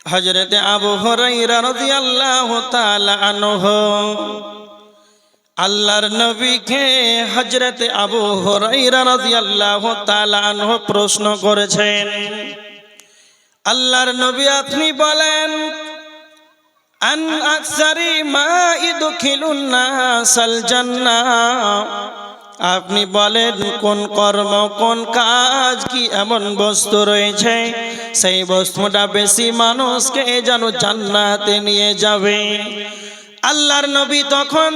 হযরত আবু হুরায়রা রাদিয়াল্লাহু তাআলা আনহু আল্লাহর নবীকে হযরত আবু হুরায়রা রাদিয়াল্লাহু তাআলা আনহু প্রশ্ন করেছেন, আল্লাহর নবী আপনি বলেন, আন আকসারি মা ইদখিলুন নাসাল জান্নাহ, আপনি বলেন কোন কর্ম কোন কাজ কি এমন বস্তু রয়েছে সেই বস্তুটা বেশি মানুষকে যেন জান্নাতে নিয়ে যাবে। আল্লাহর নবী তখন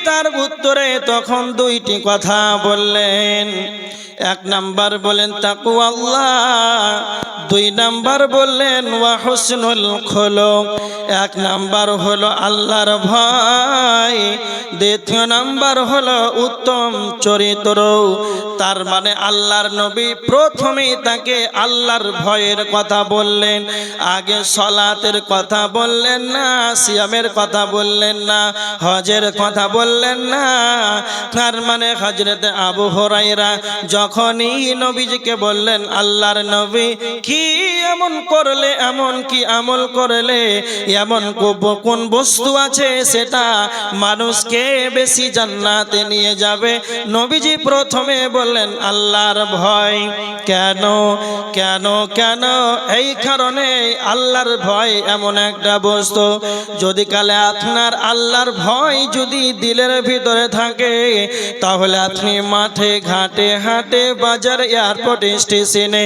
তার উত্তরে তখন দুইটি কথা বললেন। এক নাম্বার বলেন তাকওয়াল্লাহ, দুই নাম্বার বললেন ওয়া হুসনুল খুলুক। এক নাম্বার হলো আল্লাহর ভয়, দ্বিতীয় নাম্বার হলো উত্তম চরিত্র। তার মানে আল্লাহর নবী প্রথমেই তাকে আল্লাহর ভয়ের কথা বললেন, আগে সালাতের কথা বললেন না, সিয়ামের কথা বললেন না, হজের কথা বললেন না। তার মানে হযরত আবু হুরায়রা যখনই নবীজিকে বললেন, আল্লাহর নবী কি এমন করলে, এমন কি আমল করলে, এমন কোন বস্তু আছে সেটা মানুষকে বেশি জান্নাতে নিয়ে যাবে, নবীজি প্রথমে বললেন আল্লাহর ভয়। কেন কেন কেন? এই কারণে আল্লাহর ভয় এমন একটা বস্তু, যদি কালে আপনার আল্লাহর ভয় যদি দিলের ভিতরে থাকে, তাহলে আপনি মাঠে ঘাটে হাটে বাজার এয়ারপোর্ট স্টেশনে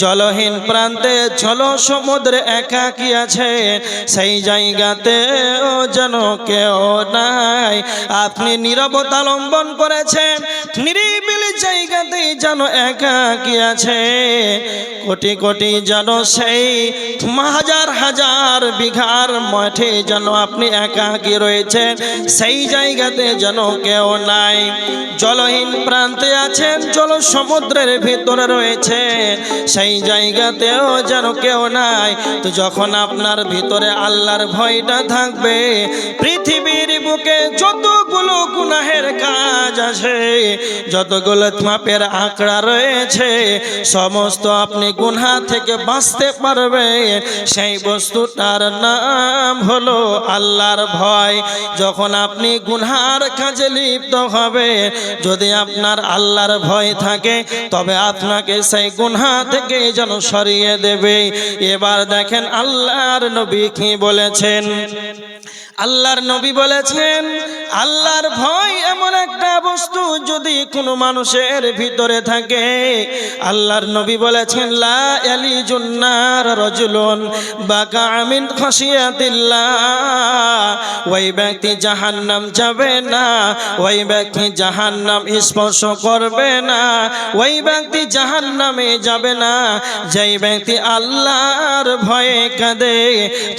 জলহীন প্রান্তে জল সমুদ্রে একাকী আছে, সেই জায়গাতে যেন কেউ নাই। আপনি নীরবতা লম্বন করেছেন, নিরিবিলি জায়গাতে যেন একাকী আছে। কোটি কোটি যেন সেই হাজার হাজার বিঘার মাঠে যেন আপনি একাকী রয়েছেন, সেই জায়গাতে যেন কেউ নাই। জলহীন প্রান্তে আছেন, জল সমুদ্রের ভিতরে রয়েছে, সেই জায়গাতেও যেন কেউ নাই। তো যখন আপনার ভিতরে আল্লাহর ভয়টা থাকবে, পৃথিবীর বুকে যতগুলো গুনাহের কাজ আছে, যতগুলো পাপের আঁকড়া রয়েছে, সমস্ত আপনি গুনাহ থেকে বাঁচতে পারবে। সেই বস্তুটার নাম হলো আল্লাহর ভয়। যখন আপনি গুনাহের কাজে লিপ্ত হবে, যদি আপনার আল্লাহর ভয় থাকে, তবে আপনাকে সেই গুনাহ থেকে যেন সরিয়ে দেবে। এবার দেখেন আল্লাহর নবী কি বলেছেন। আল্লাহর নবী বলেছেন, আল্লাহর ভয় এমন একটা বস্তু যদি কোনো মানুষের ভিতরে থাকে, আল্লাহর নবী বলেছেন লা ইয়ালিজুন নার রাজুলুন বাকা মিন খাশিয়াতিল্লাহ, ওই ব্যক্তি জাহান্নাম যাবে না, ওই ব্যক্তি জাহান্নাম স্পর্শ করবে না, ওই ব্যক্তি জাহান্নামে যাবে না যেই ব্যক্তি আল্লাহর ভয়ে কাঁদে,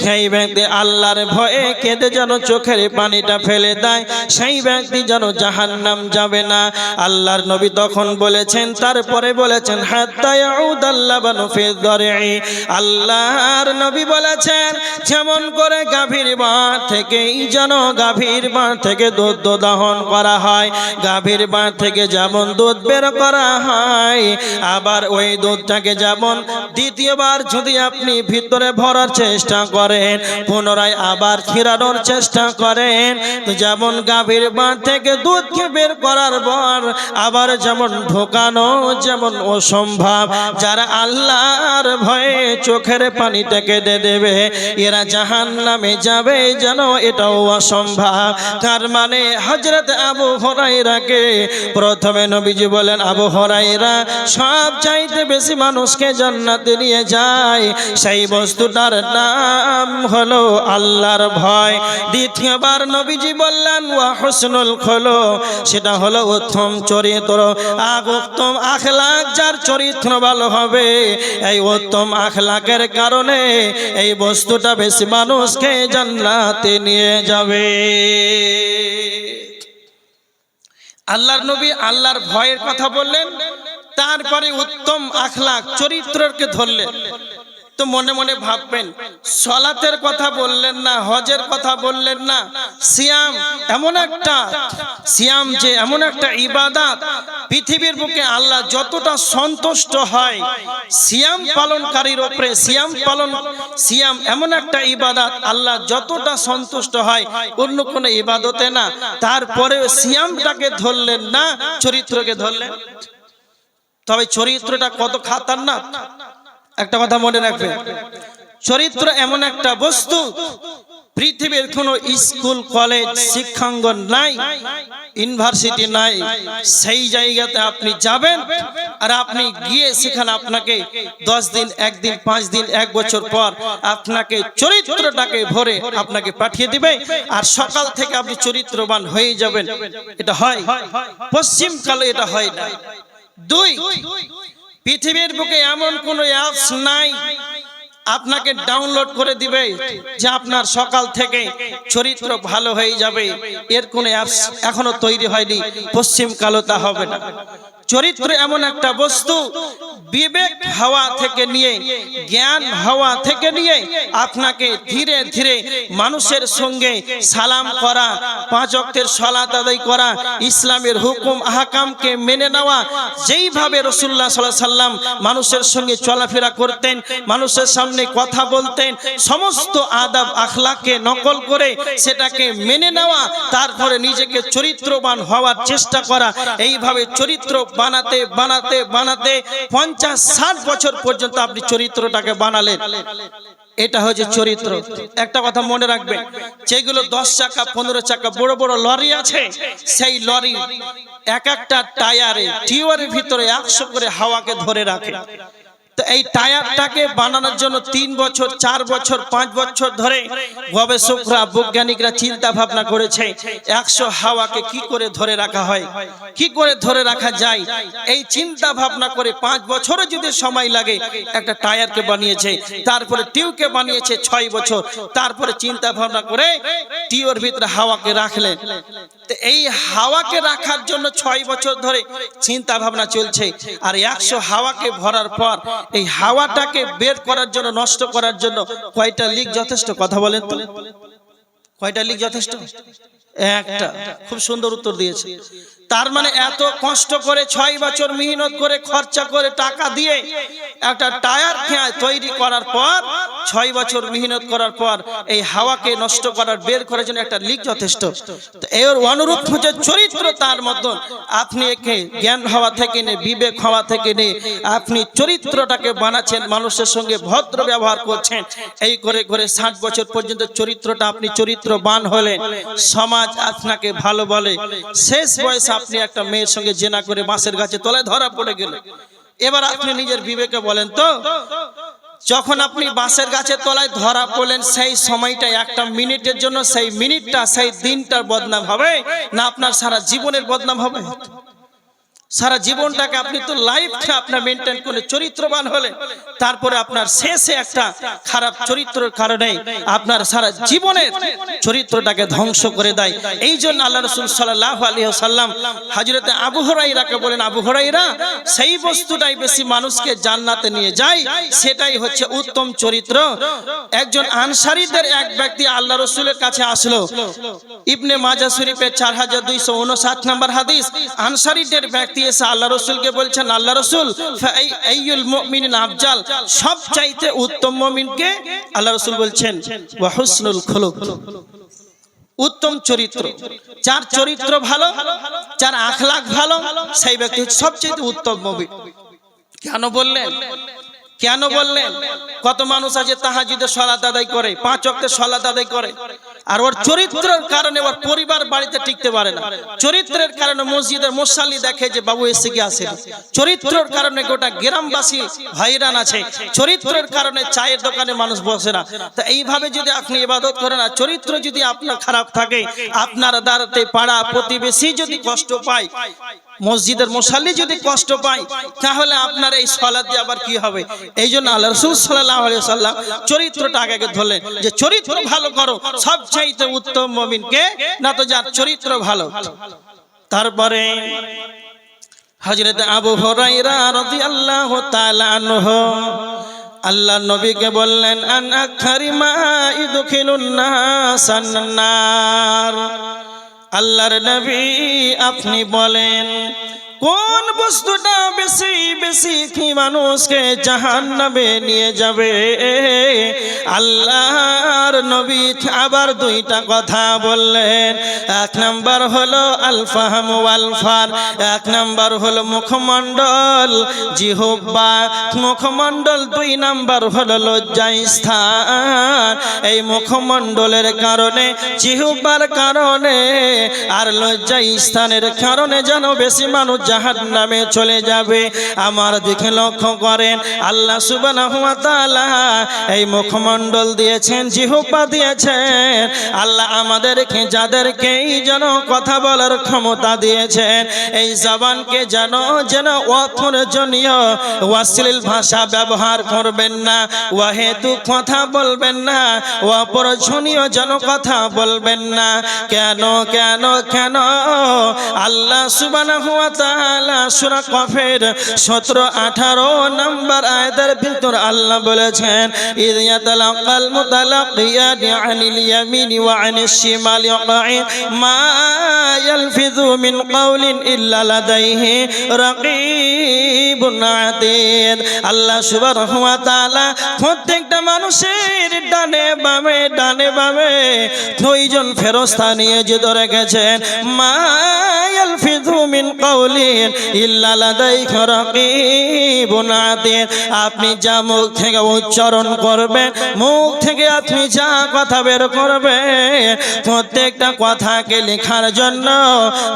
সেই ব্যক্তি আল্লাহর ভয়ে কেঁদে যেন চোখের পানিটা ফেলে দেয়, সেই ব্যক্তি যেন জাহান্নাম যাবে না। আল্লাহর নবী তখন বলেছেন, তারপরে বলেছেন হাত্তা ইয়াউদাল লাবানু ফি যারঈ, আল্লাহর নবী বলেছেন যেমন করে গাভীর বাট থেকেই যেন গাভীর বাট থেকে দুধ দহন করা হয়, গাভীর বাট থেকে যেমন দুধ বের করা হয়, আবার ওই দুধটাকে যেমন দ্বিতীয়বার যদি আপনি ভিতরে ভরার চেষ্টা করেন, পুনরায় আবার ফিরানোর চেষ্টা করেন, তো যেমন গাভীর বাট থেকে দুধকে বের করার পর আবার যেমন ঢোকানো যেমন অসম্ভব, যারা আল্লাহর ভয়ে চোখের পানিটা কেঁদে দেবে, এরা জাহান্নামে যাবে যেন এটাও অসম্ভব। তার মানে হযরত আবু হুরায়রাকে প্রথমে নবীজি বলেন, আবু হুরায়রা সব চাইতে বেশি মানুষকে জান্নাতে নিয়ে যায়, সেই বস্তুটার নাম হলো আল্লাহর ভয়। দ্বিতীয়বার নবীজি বললেন ওয়া হুসনুল খুলুক, সেটা হলো উত্তম চরিত্র। উত্তম আখলাক, যার চরিত্র ভালো হবে, এই উত্তম আখলাকের কারণে এই বস্তুটা বেশি মানুষকে জান্নাতে নিয়ে যাবে। আল্লাহর নবী আল্লাহর ভয়ের কথা বললেন, তারপরে উত্তম আখলাক চরিত্রকে ধরলেন। তো মনে মনে ভাববেন, সালাতের কথা বললেন না, হজের কথা বললেন না, সিয়াম যে এমন একটা ইবাদত, পৃথিবীর বুকে আল্লাহ যতটা সন্তুষ্ট হয় সিয়াম পালনকারীর উপরে, সিয়াম এমন একটা ইবাদত আল্লাহ যতটা সন্তুষ্ট হয় অন্য কোনো ইবাদতে না। তারপরে সিয়ামটাকে ধরলেন না, চরিত্রকে ধরলেন। তবে চরিত্রটা কত খাতারনাক একটা কথা মনে রাখবেন, চরিত্র এমন একটা বস্তু, পৃথিবীর কোনো স্কুল কলেজ শিক্ষাঙ্গন নাই, ইউনিভার্সিটি নাই, সেই জায়গাতে আপনি যাবেন আর আপনি গিয়ে সেখানে আপনাকে 10 দিন, 1 দিন, 5 দিন, 1 বছর পর আপনাকে চরিত্রটাকে ভরে আপনাকে পাঠিয়ে দিবে আর সকাল থেকে আপনি চরিত্রবান হয়ে যাবেন। এটা হয় পশ্চিমকালে, এটা হয় না। 2, পৃথিবীর বুকে এমন কোনো অ্যাপস নাই আপনাকে ডাউনলোড করে দিবে যে আপনার সকাল থেকে চরিত্র ভালো হয়ে যাবে, এর কোনো অ্যাপস এখনো তৈরি হয়নি, পশ্চিমকালে তা হবে না। চরিত্র এমন একটা বস্তু, বিবেক হওয়া থেকে নিয়ে, জ্ঞান হওয়া থেকে নিয়ে আপনাকে ধীরে ধীরে মানুষের সঙ্গে সালাম করা, 5 ওয়াক্তের সালাত আদায় করা, ইসলামের হুকুম আহকামকে মেনে নেওয়া, যেইভাবে রাসূলুল্লাহ সাল্লাল্লাহু আলাইহি সাল্লাম মানুষের সঙ্গে চলাফেরা করতেন, মানুষের সামনে কথা বলতেন, সমস্ত আদব আখলাককে নকল করে সেটাকে মেনে নেওয়া, তারপরে নিজেকে চরিত্রবান হওয়ার চেষ্টা করা। এইভাবে চরিত্র বানাতে বানাতে বানাতে 50-60 বছর পর্যন্ত আপনি চরিত্রটাকে বানালেন। এটা হচ্ছে চরিত্র। একটা কথা মনে রাখবেন, যেগুলো 10 চাকা 15 চাকা বড় বড় লরি আছে, সেই লরি এক একটা টায়ারে, টিউবের ভিতরে 100 করে হাওয়াকে ধরে রাখে। তো এই টায়ারটাকে বানানোর জন্য 3 বছর, 4 বছর, 5 বছর ধরে গবেষকরা, বৈজ্ঞানিকরা চিন্তা ভাবনা করেছে 100 হাওয়াকে কি করে ধরে রাখা হয়, কি করে ধরে রাখা যায়। এই চিন্তা ভাবনা করে 5 বছরও যদি সময় লাগে একটা টায়ারকে বানিয়েছে, তারপরে টিউবকে বানিয়েছে 6 বছর, তারপরে চিন্তা ভাবনা করে টিউবের ভিতরে হাওয়াকে রাখলেন। তো এই হাওয়াকে রাখার জন্য 6 বছর ধরে চিন্তা ভাবনা চলছে, আর 100 হাওয়াকে ভরার পর এই হাওয়াটাকে বের করার জন্য, নষ্ট করার জন্য কয়টা লিক যথেষ্ট? কথা বলেন তো, কয়টা লিক যথেষ্ট? একটা। খুব সুন্দর উত্তর দিয়েছে। তার মানে এত কষ্ট করে 6 বছর মেহনত করে খরচা করে টাকা দিয়ে একটা টায়ার তৈরি করার পর, 6 বছর মেহনত করার পর এই হাওয়াকে নষ্ট করার, বের করার জন্য একটা লিক যথেষ্ট। তো এর অনুরূপ হচ্ছে চরিত্র। তার মতন আপনি একে জ্ঞান হওয়া থেকে নিয়ে, বিবেক হওয়া থেকে নিয়ে আপনি চরিত্রটাকে বানাচ্ছেন, মানুষের সঙ্গে ভদ্র ব্যবহার করছেন, এই করে করে 60 বছর পর্যন্ত চরিত্রটা আপনি চরিত্রবান হলেন, সমাজ আপনাকে ভালো বলে। শেষ বয়সে আপনি একটা মেয়ের সঙ্গে জেনা করে বাঁশের গাছে তলায় ধরা পড়ে গেলেন। এবার আপনি নিজের বিবেকে বলেন তো, যখন আপনি বাঁশের গাছের তলায় ধরা পড়লেন, সেই সময়টা একটা মিনিটের জন্য, সেই মিনিটটা, সেই দিনটার বদনাম হবে না আপনার সারা জীবনের বদনাম হবে? সারা জীবনটাকে আপনি তো লাইফটা আপনার মেনটেন করে চরিত্রবান হলেন, তারপরে আপনার শেষে একটা খারাপ চরিত্রের কারণে আপনার সারা জীবনের চরিত্রটাকে ধ্বংস করে দেয়। এই জন্য আল্লাহ রাসূল সাল্লাল্লাহু আলাইহি ওয়াসাল্লাম হযরতে আবু হুরায়রাকে বলেন, আবু হুরায়রা, সেই বস্তুটাই বেশি মানুষকে জান্নাতে নিয়ে যায়, সেটাই হচ্ছে উত্তম চরিত্র। একজন আনসারীদের এক ব্যক্তি আল্লাহ রাসূলের কাছে আসলো, ইবনে মাজাহ শরীফের 4259 নম্বর হাদিস। আনসারীদের ব্যক্তি এসে আল্লাহ রাসূলকে বলছেন, আল্লাহ রাসূল, ফাআইয়ুল মুমিনিন আফজাল, সবচাইতে উত্তম মুমিনকে? আল্লাহ রাসূল বলছেন, ওয়া হুসনুল খুলুক, উত্তম চরিত্র। যার চরিত্র ভালো, যার আখলাক ভালো, সেই ব্যক্তি সবচেয়ে উত্তম মুমিন। কেন বললেন? কেন বললেন? কত মানুষ আছে তাহাজ্জুদের সালাত আদায় করে, 5 ওয়াক্তের সালাত আদায় করে, আর ওর চরিত্রের কারণে ওর পরিবার বাড়িতে টিকতে পারে না। চরিত্রের কারণে মসজিদের মুসাল্লি দেখে যে বাবু এসে কি আসে। চরিত্রের কারণে গোটা গ্রামবাসী হয়রান আছে। চরিত্রের কারণে চায়ের দোকানে মানুষ বসে না। তো এইভাবে যদি আপনি ইবাদত করেন আর চরিত্র যদি আপনার খারাপ থাকে, আপনার দ্বারাতে পাড়া প্রতিবেশী যদি কষ্ট পায়, মসজিদের মুসাল্লি যদি কষ্ট পায়, তাহলে আপনার এই সালাত দিয়ে আবার কি হবে? এই জন্য আল্লাহ রাসূল সাল্লাল্লাহু আলাইহি ওয়াসাল্লাম চরিত্রটা আগে ধরলেন, যে চরিত্র ভালো করো, সবচাইতে উত্তম মুমিনকে? না তো যার চরিত্র ভালো। তারপরে হযরত আবু হুরায়রা রাদিয়াল্লাহু তাআলা আনহু আল্লাহ নবীকে বললেন আন আকথারি মা ইদখিলুন নাসান নার। আল্লাহর নবী আপনি বলেন কোন বস্তুটা বেশি বেশি কি মানুষকে জাহান্নামে নিয়ে যাবে? আল্লাহর নবী আবার দুইটা কথা বললেন। এক নাম্বার হলো আল ফাহম ওয়াল ফার, এক নাম্বার হলো মুখমণ্ডল জিহ্বা মুখমণ্ডল, দুই নাম্বার হলো লজ্জা স্থান। এই মুখমণ্ডলের কারণে জিহ্বার কারণে আর লজ্জা স্থানের কারণে যেন বেশি মানুষ জাহান্নামে চলে যাবে। আমার দিকে লক্ষ্য করেন, আল্লাহ সুবহানাহু ওয়া তাআলা এই মুখমণ্ডল দিয়েছেন, জিহ্বা দিয়েছেন। আল্লাহ আমাদেরকে যাদেরকে যেন কথা বলার ক্ষমতা দিয়েছেন, এই জবানকে যেন অপ্রয়োজনীয় অশ্লীল ভাষা ব্যবহার করবেন না, অহেতুক কথা বলবেন না, অপ্রয়োজনীয় যেন কথা বলবেন না। কেন কেন কেন? আল্লাহ সুবহানাহু ওয়া তাআলা সূরা কফের 17-18 নম্বর আয়াতের ভিতর আল্লাহ বলেছেন ইয ইয়াতালাক্কাল মুতালাক্কিয়ানি আনিল ইয়ামিনি ওয়া আনিশ শিমালি কাঈদ মা ইয়ালফিযু মিন কাওলিন ইল্লা লাদাইহি রাকীবুন আতীদ। আল্লাহ সুবহানাহু ওয়া তাআলা প্রত্যেকটা মানুষের ডানে বামে দুইজন ফেরেশতা নিয়োজিত রেখেছেন। মা ইয়ালফিযু মিন কাওলিন ইল্লা লাদাইহি রাকীবুন আতীদ। আপনি যা মুখ থেকে উচ্চারণ করবেন, মুখ থেকে আপনি যা কথা বের করবেন, প্রত্যেকটা কথাকে লেখার জন্য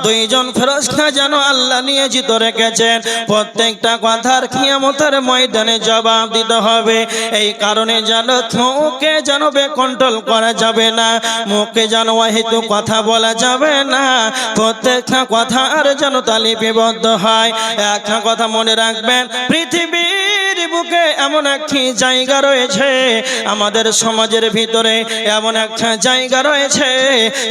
দুইজন ফেরেশতা যেন আল্লাহ নিয়োজিত রেখেছেন। প্রত্যেকটা কথার কিয়ামতের ময়দানে জবাব দিতে হবে। এই কারণে যেন মুখে যেন কন্ট্রোল করা যাবে না, মুখে যেন অহেতুক কথা বলা যাবে না, প্রত্যেকটা কথার যেন তালিপিবদ্ধ হয়। একটা কথা মনে রাখবেন, পৃথিবীর বুকে এমন একটি জায়গা রয়েছে, আমাদের সমাজের ভিতরে এমন একটা জায়গা রয়েছে,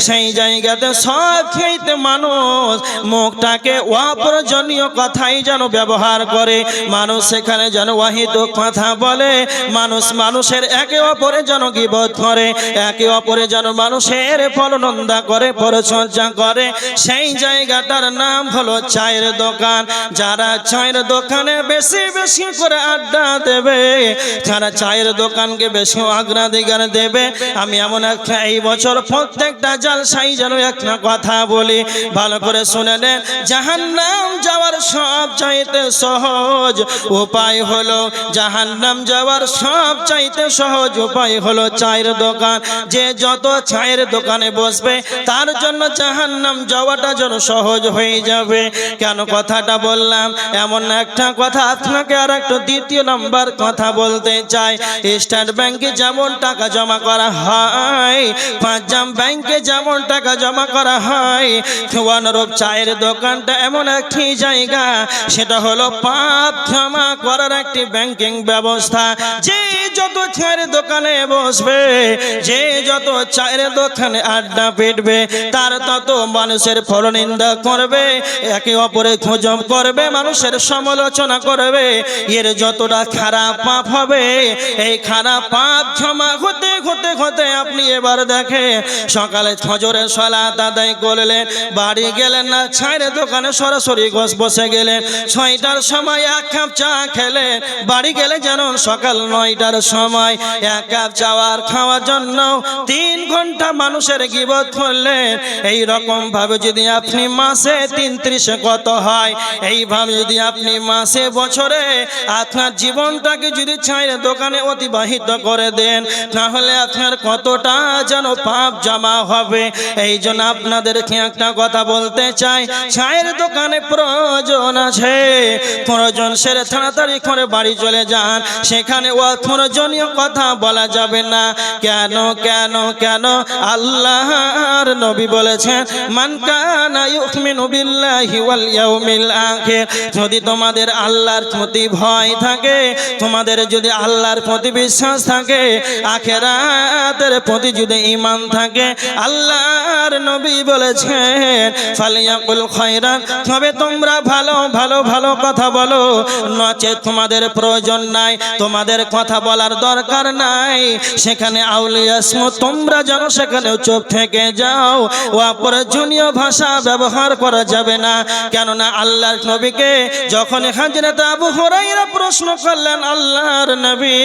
সেই জায়গাতে সবচেয়ে মানুষ মুখটাকে অপ্রয়োজনীয় কথাই যেন ব্যবহার করে, মানুষ সেখানে যেন অহেতুক কথা বলে, মানুষের একে অপরে যেন গীবত করে, একে অপরে যেন মানুষের পরনিন্দা করে, পরচর্চা করে। সেই জায়গাটার নাম হলো চায়ের দোকান। যারা চায়ের দোকানে বেশি বেশি করে আড্ডা দেবে, যারা চায়ের দোকানকে বেশি অগ্রাধিকার দেবে, আমি এমন একটা এই বছর প্রত্যেকটা জালসায় যেন একটা কথা বলি, ভালো করে শুনে নেন। জাহান্নাম যাওয়ার সব চাইতে সহজ উপায় হলো, জাহান্নাম যাওয়ার সব চাইতে সহজ উপায় হলো চায়ের দোকান। যে যত চায়ের দোকানে বসবে তার জন্য জাহান্নাম যাওয়াটা যেন সহজ হয়ে যাবে। কেন কথাটা বললাম? এমন একটা কথা আপনাকে আর একটা দ্বিতীয় নাম্বার কথা বলতে চাই। স্টেট ব্যাংকে যেমন টাকা জমা করা হয়, পাঞ্জাব ব্যাংকে যেমন টাকা জমা করা হয়, অনুরূপ চায়ের দোকানটা এমন একটি জায়গা, সেটা হলো পাপ জমা করার একটি ব্যাংকিং ব্যবস্থা। যে যত চায়ের দোকানে বসবে, যে যত চায়ের দোকানে আড্ডা পেটবে, তার তত মানুষের পরনিন্দা করবে, একে অপরে খোঁজম করবে, মানুষের সমালোচনা করবে। এর যতটা খারাপ পাপ হবে, এই খারাপ পাপ জমা হতে হতে হতে আপনি এবার দেখেন, সকালে ফজরের সালাত আদায় করলেন, বাড়ি গেলেন না, চায়ের দোকানে সরাসরি বসে গেলেন, 6টার সময় এক কাপ চা খেলেন, বাড়ি গেলে যেন সকাল 9টার সময় এক কাপ চাওয়ার খাওয়ার জন্য 3 ঘন্টা মানুষের গীবত করলেন। এই রকম ভাবে যদি আপনি মাসে 33 কত হয়, এইভাবে যদি আপনি মাসে বছরে আপনার জীবনটাকে যদি চায়ের দোকানে অতিবাহিত করে দেন, তাহলে আপনার কতটা যেন পাপ জমা হবে। এই জন্য আপনাদেরকে একটা কথা বলতে চাই, চায়ের দোকানে প্রয়োজন আছে, প্রয়োজন সেরে তাড়াতাড়ি করে বাড়ি চলে যান, সেখানে অপ্রয়োজনীয় কথা বলা যাবে না। কেন কেন কেন? আল্লাহর নবী বলেছেন মান কানা ইউমিনু বিল্লাহি ওয়াল ইয়াউমিল আখির, যদি তোমাদের আল্লাহর প্রতি ভয় থাকে, তোমাদের যদি আল্লাহর প্রতি বিশ্বাস থাকে, আখিরাতের প্রতি যদি ঈমান থাকে, আল্লাহর নবী বলেছেন ফালিয়াকুল খায়রান, তবে তোমরা ভালো ভালো ভালো কথা বলো, নচেত তোমাদের প্রয়োজন নাই, তোমাদের কথা বলার দরকার নাই। সেখানে আউলিয়া ইসমত, তোমরা যেন সেখানেও চুপ থেকে যাও, অপ্রয়োজনীয় ভাষা ব্যবহার করা যাবে না। কেননা আল্লাহর নবীকে যখন হযরত আবু হুরায়রা প্রশ্ন করলেন, আল্লাহর নবী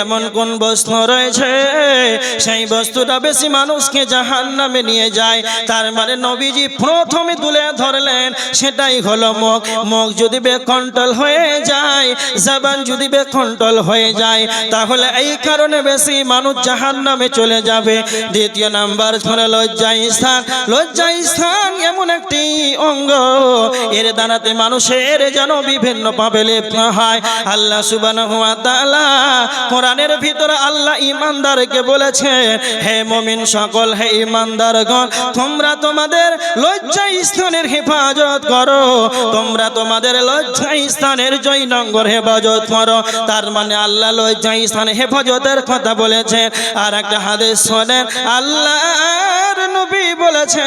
এমন কোন বস্তু রয়েছে সেই বস্তুটা বেশি মানুষকে জাহান্নামে নিয়ে যায়, তার মানে নবীজি প্রথমে তুলে ধরলেন সেটাই হলো মুখ। মুখ যদি বেকন্ট্রোল হয়ে যায়, জবান যদি বেকন্ট্রোল হয়ে যায়, তাহলে এই কারণে বেশি মানুষ জাহান্নামে চলে যাবে। দ্বিতীয় নাম্বার হলো লজ্জা স্থান। লজ্জা স্থান এমন একটি অঙ্গ, এর দ্বারাতে মানুষের যেন বিভিন্ন পাপে লিপ্ত হয়। আল্লাহ সুবহানাহু ওয়া তাআলা কোরআনের ভিতরে আল্লাহ ঈমানদারকে বলেছে, হে মুমিন সকল, হে ঈমানদারগণ, তোমরা তোমাদের লজ্জা স্থানের হেফাজত করো, তোমরা তোমাদের লজ্জা স্থানের জয়নঙ্গর হেফাজত করো। তার মানে আল্লাহ লজ্জা স্থানে হেফাজতের কথা বলেছে। আর একটা হাদিস শোনেন, আল্লাহর নবী বলেছে,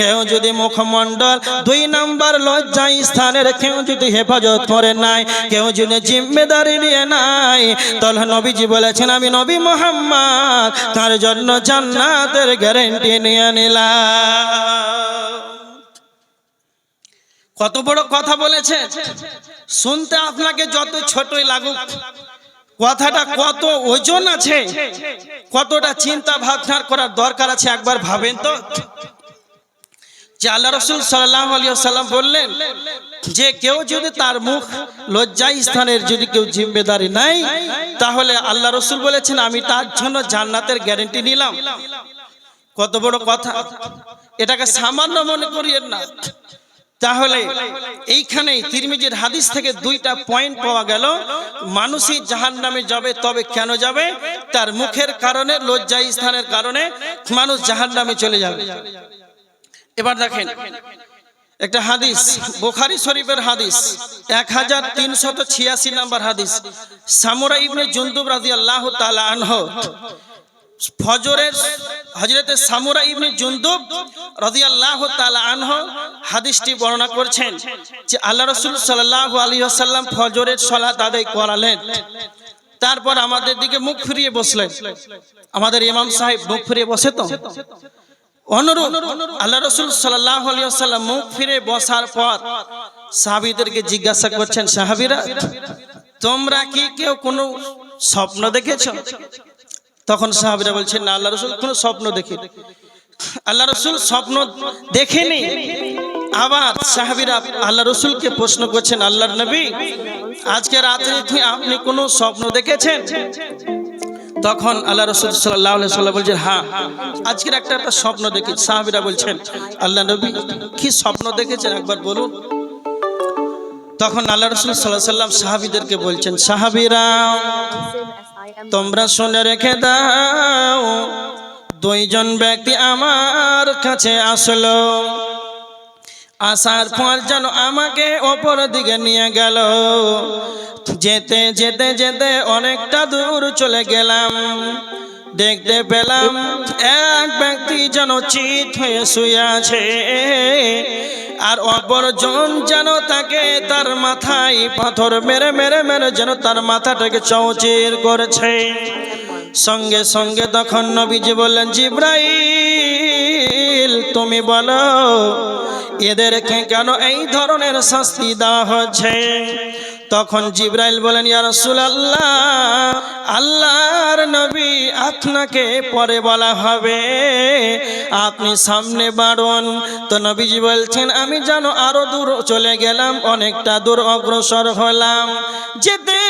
কেউ যদি মুখমণ্ডল 2 নাম্বার লজ্জা স্থানের কেউ যদি হেফাজত করে নাই, কেউ যদি জিম্মেদারি নিয়ে নাই, তাহলে নবীজি বলেছেন আমি নবী মুহাম্মদ তার জন্য জান্নাতের গ্যারান্টি নিয়ে নিলাম। কত বড় কথা বলেছে, শুনতে আপনাকে যত ছোটই লাগুক, কথাটা কত ওজন আছে, কতটা চিন্তা ভাবনা করার দরকার আছে, একবার ভাবেন তো। যে আল্লাহ রাসূল সাল্লাল্লাহু আলাইহি ওয়াসাল্লাম বললেন যে কেউ যদি তার মুখ লজ্জা স্থানের যদি কেউ জিম্মেদারি নাই, তাহলে আল্লাহ রাসূল বলেছেন আমি তার জন্য জান্নাতের গ্যারান্টি নিলাম। কত বড় কথা, এটাকে সামান্য মনে করিয়েন না। তাহলে এইখানে তিরমিজির হাদিস থেকে 2টা পয়েন্ট পাওয়া গেল। মানুষই জাহান্নামে যাবে, তবে কেন যাবে? তার মুখের কারণে, লজ্জা স্থানের কারণে মানুষ জাহান্নামে চলে যাবে। এবার দেখেন একটা হাদিস, বুখারী শরীফের হাদিস 1386 নম্বর হাদিস। সামুরা ইবনে জুনদুব রাদিয়াল্লাহু তাআলা আনহু, ফজরের হযরতে সামুরা ইবনে জুনদুব রাদিয়াল্লাহু তাআলা আনহু হাদিসটি বর্ণনা করছেন যে আল্লাহ রাসূল সাল্লাল্লাহু আলাইহি ওয়াসাল্লাম ফজরের সালাত আদায় করালেন, তারপর আমাদের দিকে মুখ ফিরিয়ে বসলেন। আমাদের ইমাম সাহেব মুখ ফিরিয়ে বসে তো, অনুরূপ আল্লাহ রাসূল সাল্লাল্লাহু আলাইহি ওয়াসাল্লাম মুখ ফিরে বসার পর সাহাবীদেরকে জিজ্ঞাসা করছেন, সাহাবীরা তোমরা কি কেউ কোনো স্বপ্ন দেখেছো? তখন সাহাবীরা বলছেন, না আল্লাহ রাসূল কোনো স্বপ্ন দেখিনি। আল্লাহ রাসূল স্বপ্ন দেখেনি। আবার সাহাবীরা আল্লাহ রাসূলকে প্রশ্ন করছেন, আল্লাহর নবী আজকে রাতে আপনি কোনো স্বপ্ন দেখেছেন? তখন আল্লাহ রাসূল সাল্লাল্লাহু আলাইহি ওয়াসাল্লাম বলছেন, হ্যাঁ আজকের একটা স্বপ্ন দেখেছি। সাহাবীরা বলছেন, আল্লাহ নবী কি স্বপ্ন দেখেছেন একবার বলুন। তখন আল্লাহ রাসূল সাল্লাল্লাহু আলাইহি ওয়াসাল্লাম সাহাবীদেরকে বলছেন, সাহাবীরা তোমরা শুনে রেখে দাও, 2 জন ব্যক্তি আমার কাছে আসলো, আসার পর যেন আমাকে অপর দিকে নিয়ে গেল। যেতে যেতে যেতে অনেকটা দূর চলে গেলাম, দেখতে পেলাম এক ব্যক্তি যেন চিত হয়ে শুয়ে আছে, আর অপরজন যেন তাকে তার মাথায় পাথর মেরে মেরে মেরে যেন তার মাথাটাকে চৌচির করেছে। সঙ্গে সঙ্গে তখন নবীজি বললেন, জিবরাইল তুমি বলো এদেরকে কেন এই ধরনের শাস্তি দেওয়া হচ্ছে? তখন জিবরাইল বলেন, ইয়া রাসূলুল্লাহ আল্লাহর নবী আপনাকে পরে বলা হবে, আপনি সামনে বাড়ুন। তো নবীজি বলছেন, আমি যেন আরো দূর চলে গেলাম, অনেকটা দূর অগ্রসর হলাম। যেতে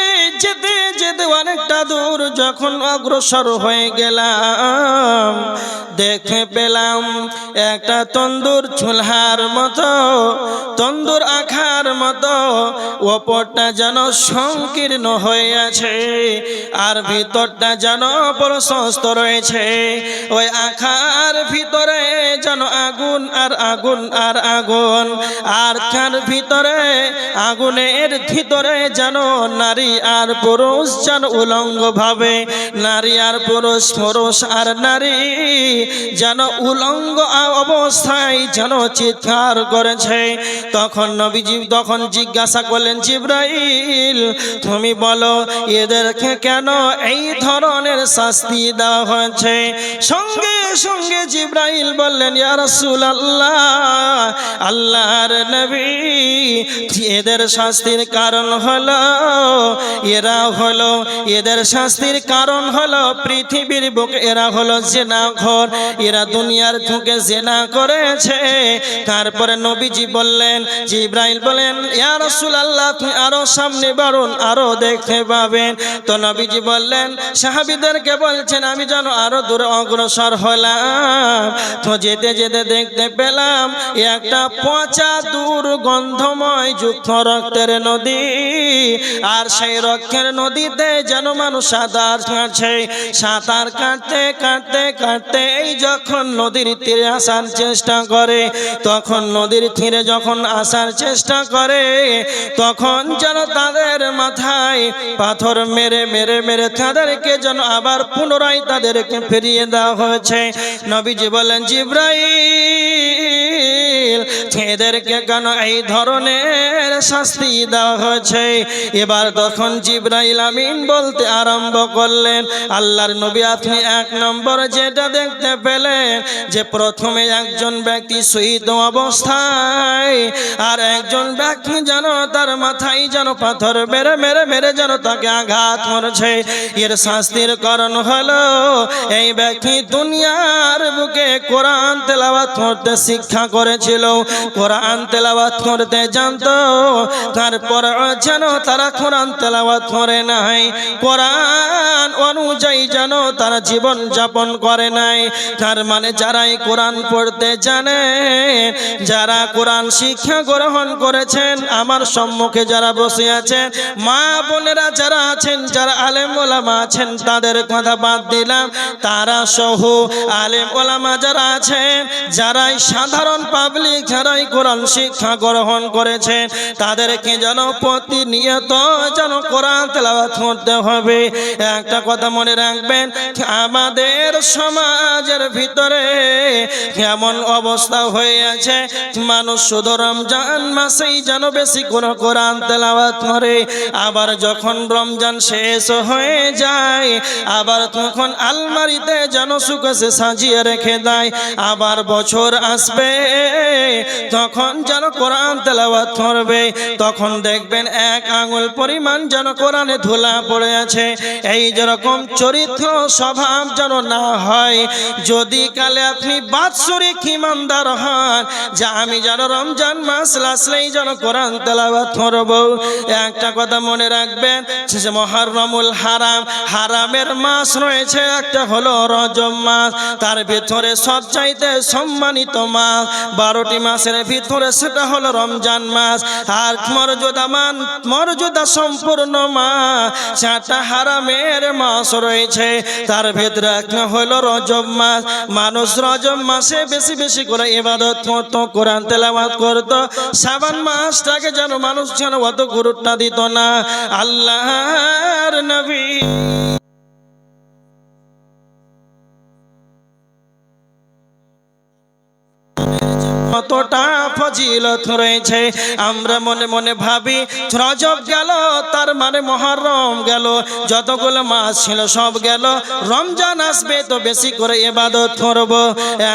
যেতে যেতে যেতে অনেকটা দূর যখন অগ্রসর হয়ে গেলাম, দেখতে পেলাম একটা তন্দুর চুলহার মতো, তন্দুর আখার মতো, ওপরটা যেন সংকীর্ণ হয়ে আছে আর ভিতরটা যেন প্রশস্ত রয়েছে। ওই আখার ভিতরে যেন আগুন আর আগুন আর আগুন, আর তার ভিতরে আগুনের ভিতরে যেন নারী আর পুরুষ যেন উলঙ্গ ভাবে, নারী আর পুরুষ, পুরুষ আর নারী যেন উলঙ্গ অবস্থায় যেন চিৎকার করেছে। তখন নবীজি তখন জিজ্ঞাসা করলেন, জিবরাইল তুমি বলো এদেরকে কেন এই ধরনের শাস্তি দেওয়া হয়েছে? সঙ্গে সঙ্গে জিবরাইল বললেন, ইয়া রাসূলুল্লাহ, আল্লাহর নবী, এদের শাস্তির কারণ হলো এদের শাস্তির কারণ হলো পৃথিবীর বুকে এরা হলো জিনাখোর, এরা দুনিয়ার বুকে জিনা করেছে। তারপরে নবীজি বললেন, জিবরাইল বলেন, ইয়া রাসূলুল্লাহ আপনি আরো সামনে বাড়ুন, আরো দেখতে পাবেন। তো নবীজি বললেন, সাহাবীদেরকে বলছেন, আমি যেন আরো দূরে অগ্রসর হলাম। তো যেতে যেতে দেখতে পেলাম একটা পচা দুর্গন্ধময় যুক্ত রক্তের নদী, আর সেই রক্তের নদীতে যেন মানুষ সাঁতার কাটছে। সাঁতার কাটতে কাটতে কাটতে এই যখন নদীর তীরে আসার চেষ্টা করে, তখন নদীর তীরে যখন আসার চেষ্টা করে, তখন যেন তাদের মাথায় পাথর মেরে মেরে মেরে তাদেরকে যেন আবার পুনরায় তাদেরকে ফিরিয়ে দেওয়া হয়েছে। নবীজি বলেন, জিবরাইল এদেরকে কেন এই ধরনের শাস্তি দেওয়া হয়েছে? এবার তখন জিবরাইল আমিন বলতে আরম্ভ করলেন, আল্লাহর নবী আপনি এক নম্বর যেটা দেখতে পেলেন যে প্রথমে একজন ব্যক্তি শহীদ অবস্থায়, আর একজন ব্যক্তি যেন তার মাথায় যেন পাথর মেরে মেরে মেরে যেন তাকে আঘাত করেছে। এর শাস্তির কারণ হলো এই ব্যক্তি দুনিয়ার বুকে কোরআন তেলাওয়াত করতে শিক্ষা করেছিল, কোরআন তেলাওয়াত করতে জানতো, তারপর যেন তারা কোরআন তেলাওয়াত করে নাই, কোরআন অনুযায়ী যেন তারা জীবন যাপন করে নাই। তার মানে যারাই কোরআন পড়তে জানে, যারা কোরআন শিক্ষা গ্রহণ করেছেন, আমার সম্মুখে যারা বসে আছেন, মা বোনেরা যারা আছেন, যারা আলেম ওলামা আছেন, তাদের কথা বাদ দিলাম, তারা সহ আলেম ওলামা যারা আছেন, যারাই সাধারণ পাবলিক, যারাই কোরআন শিক্ষা গ্রহণ করেছেন, তাদেরকে যেন প্রতিনিয়ত যেন কোরআন তেলাওয়াত করতে হবে। একটা কথা মনে রাখবেন, আমাদের সমাজের ভিতরে এমন অবস্থা হয়ে আছে, মানুষ শুধু রমজান মাসেই যেন বেশি কোনো কোরআন তেলাওয়াত করে, আবার যখন রমজান শেষ হয়ে যায় আবার তখন আলমারিতে যেন সুকেসে সাজিয়ে রেখে দেয়, আবার বছর আসবে তখন যেন কোরআন তেলাওয়াত করবে, তখন দেখবেন এক আঙুল পরিমাণ যেন কোরআনে ধুলা পড়ে আছে। এই যেরকম চরিত্র স্বভাব যেন না হয়। যদি কালে আপনি বাৎসরিক ইমানদার হন যে আমি যেন রমজান মাস আসলেই যেন কোরআন তেলাওয়াত করব, একটা কথা মনে রাখবেন যে মুহররমুল হারাম, হারামের মাস রয়েছে, একটা হলো রজব মাস, তার ভিতরে সবচাইতে সম্মানিত মাস 12টি মাসের ভিতরে সেটা হলো রমজান মাস, আর মর্যাদা সম্পূর্ণ মাস 4টা হারামের মাস রয়েছে, তার ভিতরে একটা হলো রজব মাস। মানুষ রজব মাসে বেশি বেশি করে ইবাদত করতো, কোরআন তেলাওয়াত করতো। শাবান মাসটাকে যেন মানুষ যেন অত গুরুত্ব দিত না। আল্লাহর নবী কতটা ফজিলত রয়েছে, আমরা মনে মনে ভাবি রজব গেল তার মানে মুহররম গেল, যতগুলো মাস ছিল সব গেল, রমজান আসবে তো বেশি করে ইবাদত করব।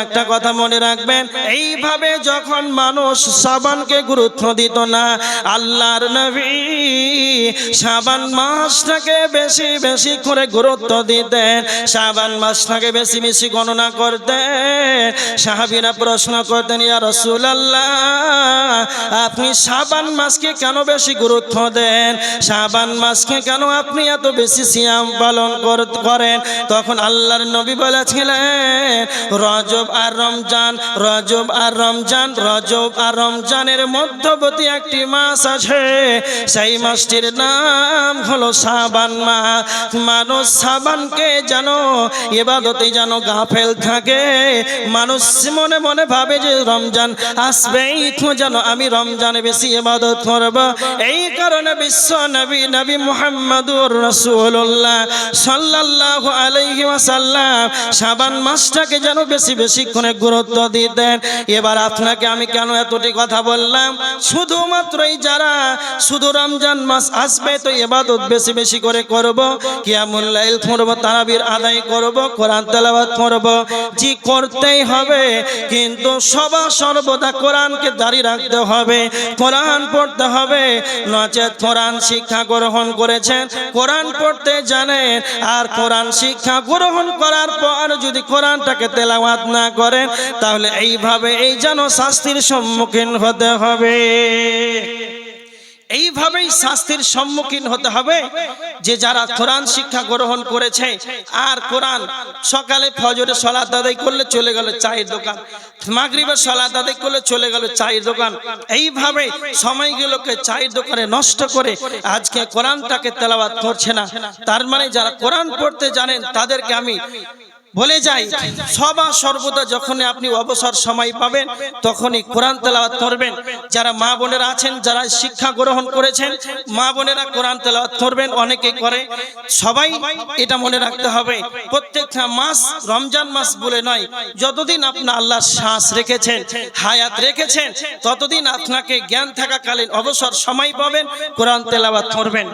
একটা কথা মনে রাখবেন, এইভাবে যখন মানুষ শাবানকে গুরুত্ব দিত না, আল্লাহর নবী শাবান মাসটাকে বেশি বেশি করে গুরুত্ব দিতেন, শাবান মাসটাকে বেশি বেশি গণনা করতেন। সাহাবীরা প্রশ্ন করতেন, ইয়া রাসূলুল্লাহ আপনি শাবান মাসকে কেন বেশি গুরুত্ব দেন, শাবান মাসকে কেন আপনি এত বেশি সিয়াম পালন করেন? তখন আল্লাহর নবী বলেছিলেন রজব আর রমজান, রজব আর রমজান, রজব আর রমজানের মধ্যবর্তী একটি মাস আছে, সেই মাসটির নাম হলো শাবান মাস। মানুষ শাবানকে যেন ইবাদতে যেন গাফেল থাকে, মানুষ মনে মনে ভাবে যে রমজান আসবেই তো যেন আমি রমজানে বেশি ইবাদত করব। এই কারণে বিশ্ব নবী নবী মুহাম্মদুর রাসূলুল্লাহ সাল্লাল্লাহু আলাইহি ওয়াসাল্লাম শাবান মাসটাকে যেন বেশি বেশি করে গুরুত্ব দিতেন। এবার আপনাকে আমি কেন এতটি কথা বললাম, শুধুমাত্রই যারা শুধু রমজান মাস আসবে তো ইবাদত বেশি বেশি করে করব, কিয়ামুল লাইল করব, তারাবির আদায় করব, কোরআন তেলাওয়াত করব, জি করতেই হবে, কিন্তু সর্বদা কোরআনকে জারি রাখতে হবে, কোরআন পড়তে হবে। নচেত কোরআন শিক্ষা গ্রহণ করেছেন, কোরআন পড়তে জানেন, আর কোরআন শিক্ষা গ্রহণ করার পর যদি কোরআনটাকে তেলাওয়াত না করেন তাহলে এইভাবে এই যেন শাস্তির সম্মুখীন হতে হবে। এইভাবেই শাস্তির সম্মুখীন হতে হবে যে যারা কোরআন শিক্ষা গ্রহণ করেছে আর কোরআন সকালে ফজরের সালাত আদায় করলে চলে গেল চায়ের দোকান, মাগরিবের সালাত আদায় করলে চলে গেল চায়ের দোকান, এইভাবে সময়গুলোকে চায়ের দোকানে নষ্ট করে আজকে কোরআনটাকে তেলাওয়াত করছে না। তার মানে যারা কোরআন পড়তে জানেন তাদেরকে আমি বলে যাই সর্বদা যখনই আপনি অবসর সময় পাবেন তখনই কোরআন তেলাওয়াত করবেন। যারা মা বোনেরা আছেন, যারা শিক্ষা গ্রহণ করেছেন, মা বোনেরা কোরআন তেলাওয়াত করবেন, অনেকেই করে, সবাই এটা মনে রাখতে হবে প্রত্যেকটা মাস রমজান মাস বলে নয়, যতদিন আপনি আল্লাহর শ্বাস রেখেছেন, হায়াত রেখেছেন, ততদিন আপনাকে জ্ঞান থাকাকালীন অবসর সময় পাবেন কোরআন তেলাওয়াত করবেন।